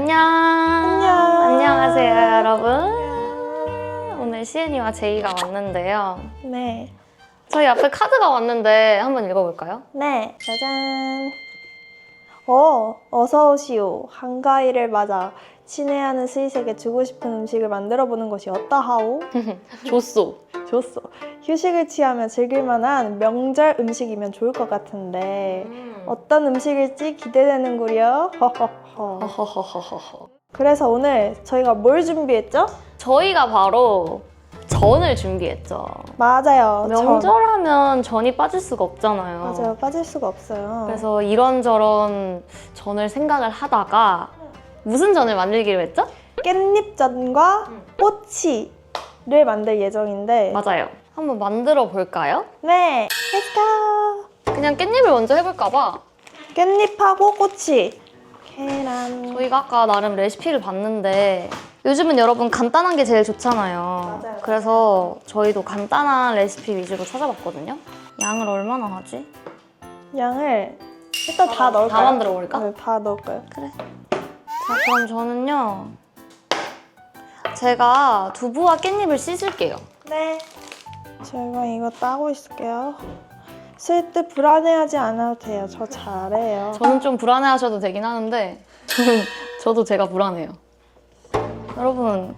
안녕. 안녕하세요, 여러분. 오늘 시은이와 제이가 왔는데요. 네. 저희 앞에 카드가 왔는데 한번 읽어볼까요? 네. 짜잔. 어서 오시오. 한가위를 맞아 친애하는 스윗에게 주고 싶은 음식을 만들어보는 것이 어떠하오? 줬소. 좋소. 휴식을 취하며 즐길 만한 명절 음식이면 좋을 것 같은데 어떤 음식일지 기대되는구려. 허허허. 허허허허허. 그래서 오늘 저희가 뭘 준비했죠? 저희가 바로 전을 준비했죠. 맞아요. 명절하면 전이 빠질 수가 없잖아요. 맞아요. 빠질 수가 없어요. 그래서 이런저런 전을 생각을 하다가 무슨 전을 만들기로 했죠? 깻잎전과 꼬치를 만들 예정인데 맞아요. 한번 만들어 볼까요? 네, let's go! 그냥 깻잎을 먼저 해볼까 봐. 깻잎하고 꼬치, 계란. 저희가 아까 나름 레시피를 봤는데 요즘은 여러분 간단한 게 제일 좋잖아요. 맞아요. 그래서 저희도 간단한 레시피 위주로 찾아봤거든요. 양을 얼마나 하지? 양을 일단 다 넣을까요? 다 만들어 버릴까? 네, 다 넣을까요? 그래. 자, 그럼 저는요. 제가 두부와 깻잎을 씻을게요. 네. 제가 이거 따고 있을게요. 쓸 때 불안해하지 않아도 돼요. 저 잘해요. 저는 좀 불안해하셔도 되긴 하는데 저도 제가 불안해요. 여러분,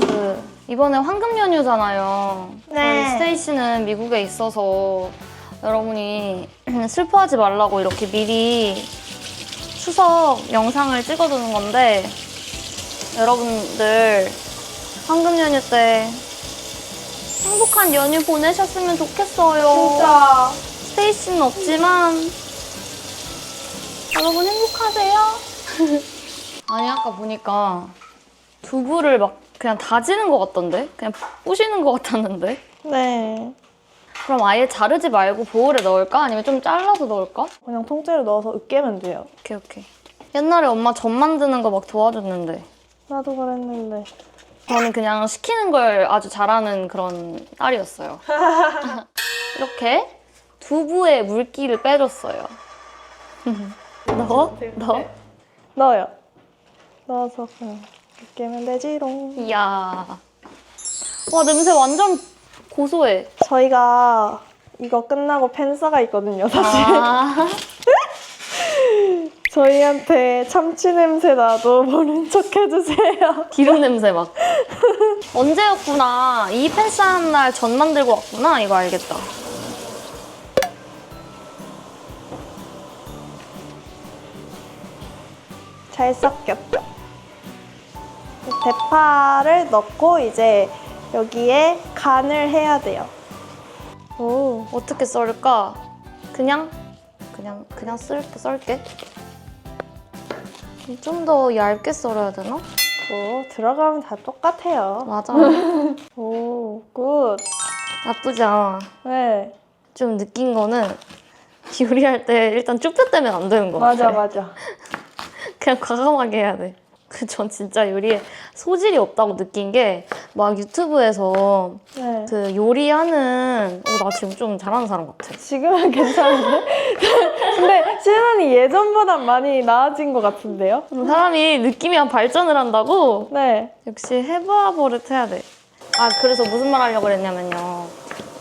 이번에 황금 연휴잖아요. 네. 저희 스테이씨는 미국에 있어서 여러분이 슬퍼하지 말라고 이렇게 미리 추석 영상을 찍어두는 건데 여러분들 황금 연휴 때 행복한 연휴 보내셨으면 좋겠어요. 진짜. 스테이씨는 없지만 여러분 행복하세요? 아니 아까 보니까 두부를 막 그냥 다지는 것 같던데? 그냥 부시는 것 같았는데? 네. 그럼 아예 자르지 말고 보울에 넣을까? 아니면 좀 잘라서 넣을까? 그냥 통째로 넣어서 으깨면 돼요. 오케이. 옛날에 엄마 전 만드는 거 막 도와줬는데 나도 그랬는데. 저는 그냥 시키는 걸 아주 잘하는 그런 딸이었어요. 이렇게 두부에 물기를 빼줬어요. 넣어? 넣어요. 넣어서 그냥 으깨면 되지롱. 이야. 와, 냄새 완전 고소해. 저희가 이거 끝나고 팬싸가 있거든요, 사실. 아. 저희한테 참치 냄새 나도 모른 척 해주세요. 기름 냄새 막. 언제였구나. 이 팬싸한 날 전 만들고 왔구나. 이거 알겠다. 잘 섞였죠? 대파를 넣고 이제 여기에 간을 해야 돼요. 오, 어떻게 썰까? 그냥 썰게. 좀 더 얇게 썰어야 되나? 오, 들어가면 다 똑같아요. 맞아. 오, 굿. 나쁘지 않아. 네, 좀 느낀 거는 요리할 때 일단 쭈뼛 되면 안 되는 거 같아. 맞아. 그냥 과감하게 해야 돼. 전 진짜 요리에 소질이 없다고 느낀 게 막 유튜브에서 네. 그 요리하는 나 지금 좀 잘하는 사람 같아. 지금은 괜찮은데? 근데 시은언니 예전보다 많이 나아진 것 같은데요? 사람이 느낌이 발전을 한다고? 네. 역시 해봐 버릇 해야 돼. 아, 그래서 무슨 말 하려고 그랬냐면요.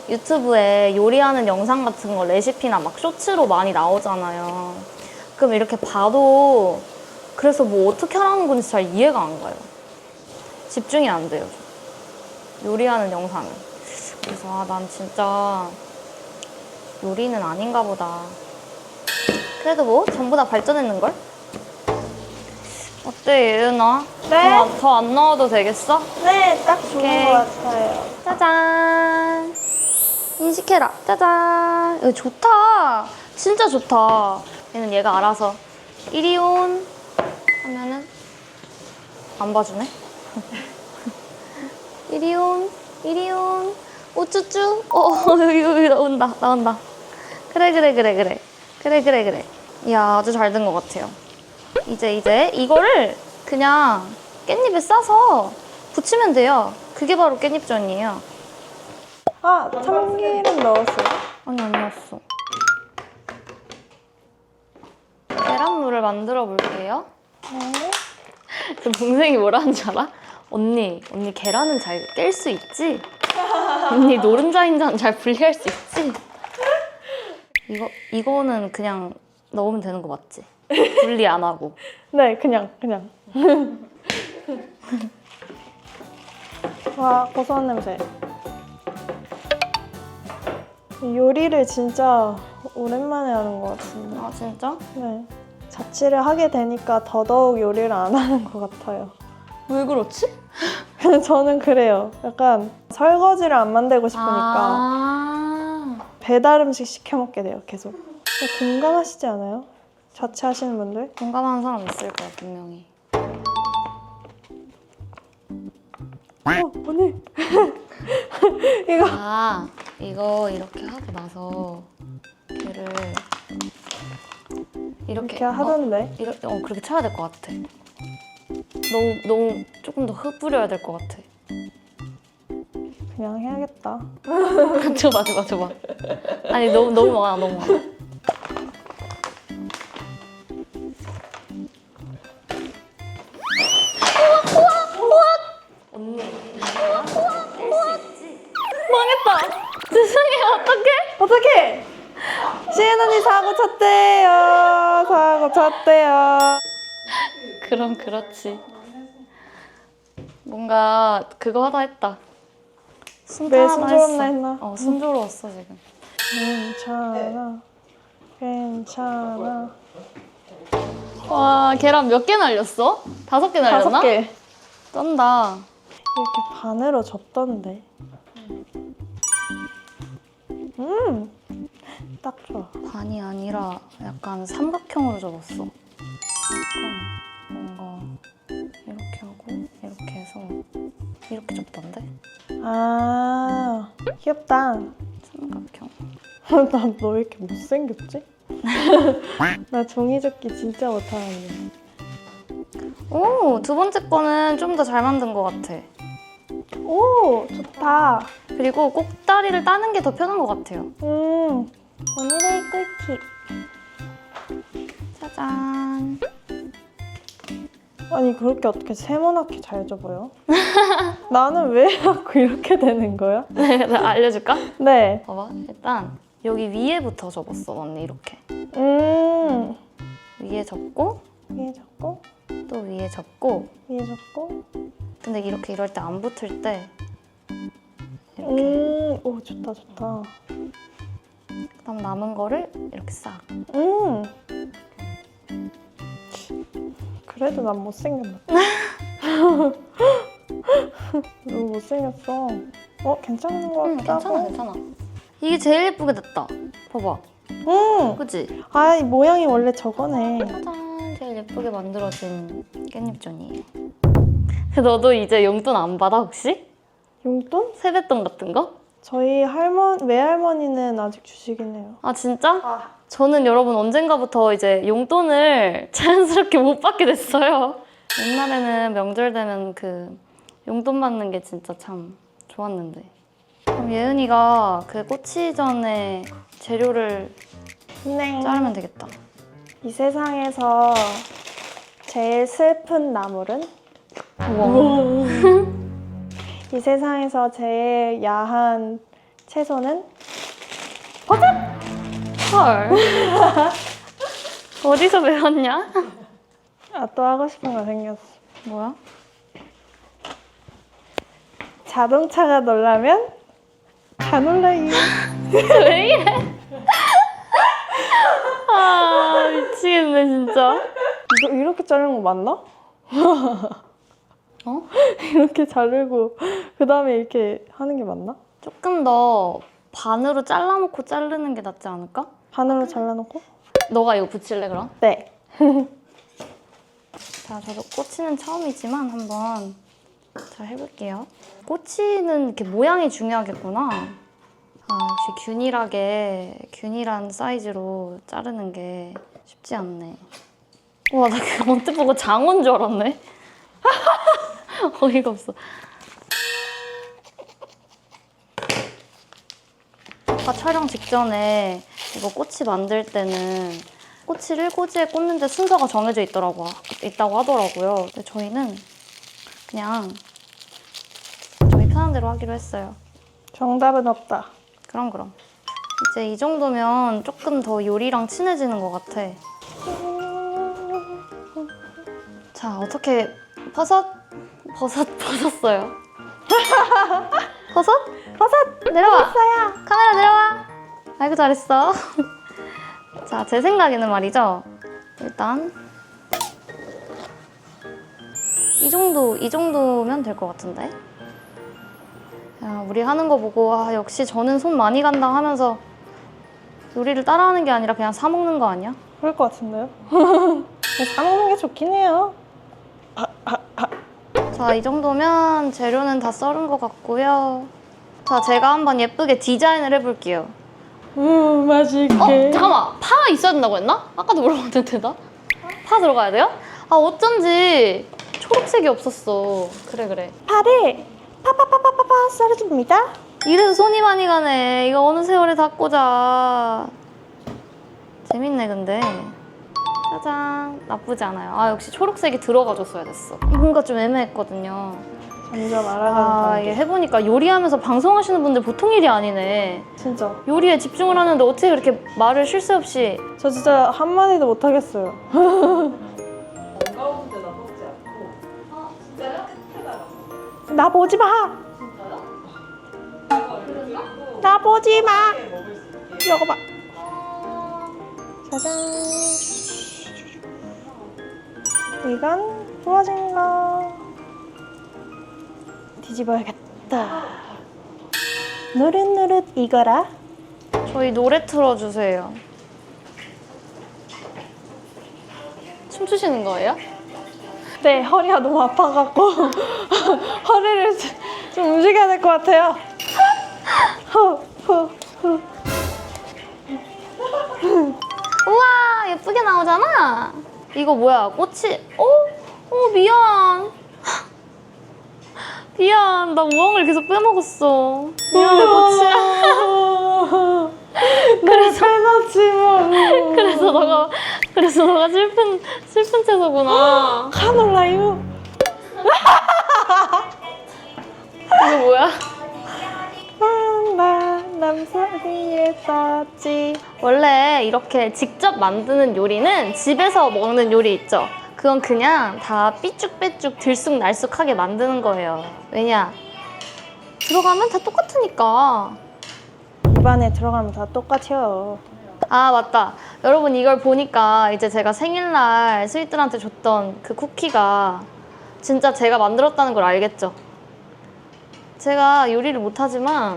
유튜브에 요리하는 영상 같은 거 레시피나 막 쇼츠로 많이 나오잖아요. 그럼 이렇게 봐도 그래서 뭐 어떻게 하라는 건지 잘 이해가 안 가요. 집중이 안 돼요. 요리하는 영상은. 그래서 난 진짜 요리는 아닌가 보다. 그래도 뭐 전부 다 발전했는걸? 어때, 예은아? 네? 더 안 넣어도 되겠어? 네, 딱 좋은 오케이. 것 같아요. 짜잔! 인식해라. 짜잔! 이거 좋다. 진짜 좋다. 얘가 알아서 이리온 하면은 안 봐주네. 이리온 우쭈쭈. 여기 나온다. 그래. 이야, 아주 잘 된 것 같아요. 이제 이거를 그냥 깻잎에 싸서 부치면 돼요. 그게 바로 깻잎전이에요. 아, 참기름 넣었어요. 아니, 안 넣었어. 계란물을 만들어 볼게요. 네. 그 동생이 뭐라는 줄 알아? 언니 계란은 잘 깰 수 있지? 언니 노른자 인자는 잘 분리할 수 있지? 이거는 그냥 넣으면 되는 거 맞지? 분리 안 하고. 네, 그냥. 와, 고소한 냄새. 요리를 진짜 오랜만에 하는 것 같은데. 아 진짜? 네. 자취를 하게 되니까 더더욱 요리를 안 하는 것 같아요. 왜 그렇지? 저는 그래요. 약간 설거지를 안 만들고 싶으니까 아 배달 음식 시켜 먹게 돼요, 계속. 공감하시지 않아요? 자취하시는 분들? 공감하는 사람 있을 거야 분명히. 언니. 이거. 아 이거 이렇게 하고 나서 걔를 이렇게 하던데. 그렇게 쳐야 될 것 같아. 너무 조금 더 흩뿌려야 될 것 같아. 그냥 해야겠다. 줘봐. 아니 너무 많아. 언니. 망했다. 죄송해요. 어떡해! 시은 언니 사고 쳤대요. 그럼 그렇지. 뭔가 그거 하다 했다. 왜 순탄하다 순조롭나 했어. 했나? 순조로웠어 지금. 괜찮아. 와 계란 몇 개 날렸어? 5개 날렸나? 5개. 쩐다. 이렇게 반으로 접던데. 딱 좋아. 반이 아니라 약간 삼각형으로 접었어. 약간 뭔가 이렇게 하고 이렇게 해서 이렇게 접던데? 아, 귀엽다. 삼각형. 나 너 왜 이렇게 못생겼지? 나 종이접기 진짜 못하는데. 오, 두 번째 거는 좀 더 잘 만든 것 같아. 오, 좋다. 그리고 꼭다리를 따는 게 더 편한 것 같아요. 오늘의 꿀팁. 짜잔. 아니, 그렇게 어떻게 세모나게 잘 접어요? 나는 왜 자꾸 이렇게 되는 거야? 내가 알려줄까? 네. 봐봐. 일단 여기 위에부터 접었어, 언니 이렇게. 위에 접고 위에 접고, 또 위에 접고. 위에 접고. 근데 이럴 때 안 붙을 때 이렇게. 오, 좋다. 그다음 남은 거를 이렇게 싹. 그래도 난 못생겼나? 너무 못생겼어. 괜찮은 거 응, 같기도 하고. 괜찮아. 이게 제일 예쁘게 됐다. 봐봐. 그치? 아, 이 모양이 원래 저거네. 짜잔, 제일 예쁘게 만들어진 깻잎전이에요. 너도 이제 용돈 안 받아 혹시? 용돈? 세뱃돈 같은 거? 저희 외할머니는 아직 주시긴 해요. 아 진짜? 아. 저는 여러분 언젠가부터 이제 용돈을 자연스럽게 못 받게 됐어요. 옛날에는 명절 되면 그 용돈 받는 게 진짜 참 좋았는데. 그럼 예은이가 그 꼬치전에 재료를 네. 자르면 되겠다. 이 세상에서 제일 슬픈 나물은? 우와. 이 세상에서 제일 야한 채소는? 헐. 어디서 배웠냐? 아, 또 하고 싶은 거 생겼어. 뭐야? 자동차가 놀라면 가놀라유. 왜 이래? 아 미치겠네 진짜. 이거 이렇게 자르는 거 맞나? 어? 이렇게 자르고 그 다음에 이렇게 하는 게 맞나? 조금 더 반으로 잘라놓고 자르는 게 낫지 않을까? 반으로 잘라놓고? 너가 이거 붙일래 그럼? 네. 자, 저도 꼬치는 처음이지만 한번 잘 해볼게요. 꼬치는 이렇게 모양이 중요하겠구나. 아, 역시 균일한 사이즈로 자르는 게 쉽지 않네. 와, 나 그거 언뜻 보고 장어인 줄 알았네. 어이가 없어. 아까 촬영 직전에 이거 꼬치 만들 때는 꼬치를 꼬지에 꽂는데 순서가 정해져 있다고 하더라고요. 근데 저희는 그냥 저희 편한 대로 하기로 했어요. 정답은 없다. 그럼. 이제 이 정도면 조금 더 요리랑 친해지는 것 같아. 자, 어떻게 벗었어요. 버섯 내려와. 카메라 내려와. 아이고 잘했어. 자, 제 생각에는 말이죠. 일단 이 정도면 될 것 같은데. 야, 우리 하는 거 보고 역시 저는 손 많이 간다 하면서 요리를 따라하는 게 아니라 그냥 사 먹는 거 아니야? 그럴 것 같은데요? 싸먹는 게 좋긴 해요. 자, 이 정도면 재료는 다 썰은 것 같고요. 자, 제가 한번 예쁘게 디자인을 해볼게요. 맛있게. 잠깐만! 파 있어야 된다고 했나? 아까도 물어봤는데 나? 파 들어가야 돼요? 아, 어쩐지 초록색이 없었어. 그래. 파를 파파파파파파 썰어줍니다. 이래서 손이 많이 가네. 이거 어느 세월에 다 꽂아. 재밌네, 근데. 짜잔. 나쁘지 않아요. 아, 역시 초록색이 들어가줬어야 됐어. 뭔가 좀 애매했거든요. 점점 알아가는 아, 단계. 이게 해보니까 요리하면서 방송하시는 분들 보통 일이 아니네. 진짜. 요리에 집중을 하는데 어떻게 그렇게 말을 쉴 새 없이. 저 진짜 한마디도 못하겠어요. 나 보지 마. 나 보지 마. 이거 봐. 짜잔. 이건 부어진 거. 뒤집어야겠다. 노릇노릇 익어라. 저희 노래 틀어주세요. 춤추시는 거예요? 네, 허리가 너무 아파갖고 허리를 좀 움직여야 될 것 같아요. 우와, 예쁘게 나오잖아. 이거 뭐야? 꽃이. 미안. 미안, 나 우엉을 계속 빼먹었어. 미안해, 꽃이야. 그래서 빼놨지만 그래서 너가 슬픈 채소구나. 카놀라유. 이거 뭐야? 남사리에 떴지. 원래 이렇게 직접 만드는 요리는 집에서 먹는 요리 있죠? 그건 그냥 다 삐쭉빼쭉 들쑥날쑥하게 만드는 거예요. 왜냐? 들어가면 다 똑같으니까. 입안에 들어가면 다 똑같아요. 아, 맞다. 여러분, 이걸 보니까 이제 제가 생일날 스윗들한테 줬던 그 쿠키가 진짜 제가 만들었다는 걸 알겠죠? 제가 요리를 못하지만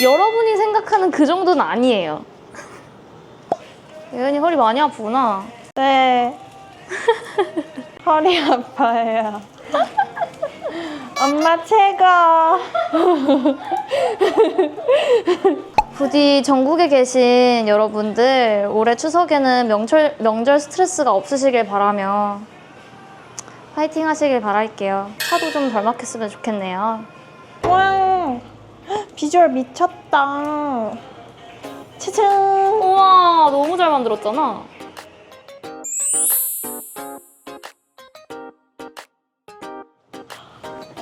여러분이 생각하는 그 정도는 아니에요. 예은이 허리 많이 아프구나. 네. 허리 아파요. 엄마 최고. 부디 전국에 계신 여러분들 올해 추석에는 명절 스트레스가 없으시길 바라며 파이팅 하시길 바랄게요. 차도 좀 덜 막혔으면 좋겠네요. 와, 비주얼 미쳤다. 짜잔. 우와, 너무 잘 만들었잖아.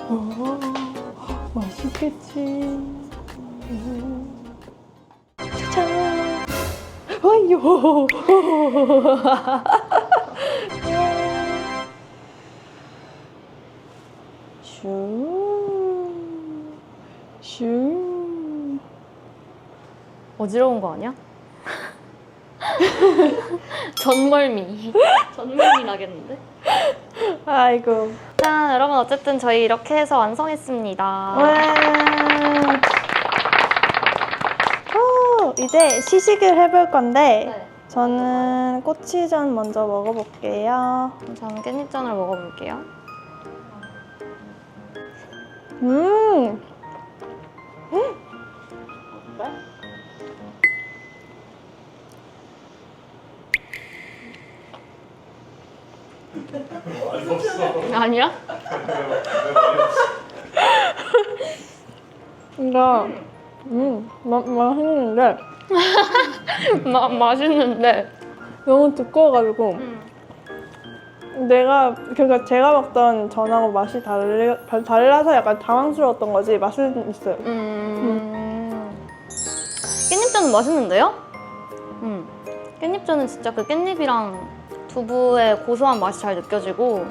오, 맛있겠지. 짜잔. 어이요. 슈. 어지러운 거 아니야? 전멀미 나겠는데? 아이고. 자, 여러분 어쨌든 저희 이렇게 해서 완성했습니다. 와. 이제 시식을 해볼 건데 네. 저는 꼬치전 먼저 먹어볼게요. 저는 깻잎전을 먹어볼게요. 아니야? 이거 맛있는데 맛있는데 너무 두꺼워가지고 그러니까 제가 먹던 전하고 맛이 달라서 약간 당황스러웠던 거지. 맛은 있어요. 깻잎전은 맛있는데요? 깻잎전은 진짜 그 깻잎이랑 두부의 고소한 맛이 잘 느껴지고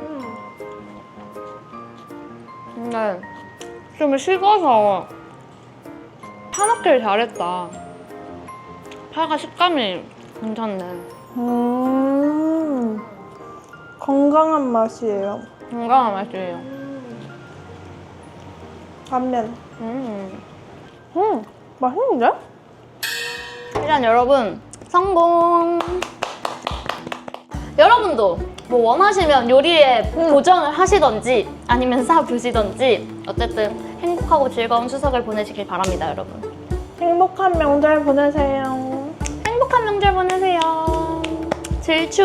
근데 좀 식어서 파 넣기를 잘했다. 파가 식감이 괜찮네. 건강한 맛이에요. 건강한 맛이에요. 반면. 맛있는데? 일단 여러분 성공! 여러분도 뭐 원하시면 요리에 도전을 하시던지 아니면 사보시던지 어쨌든 행복하고 즐거운 추석을 보내시길 바랍니다, 여러분. 행복한 명절 보내세요. 행복한 명절 보내세요. 질추!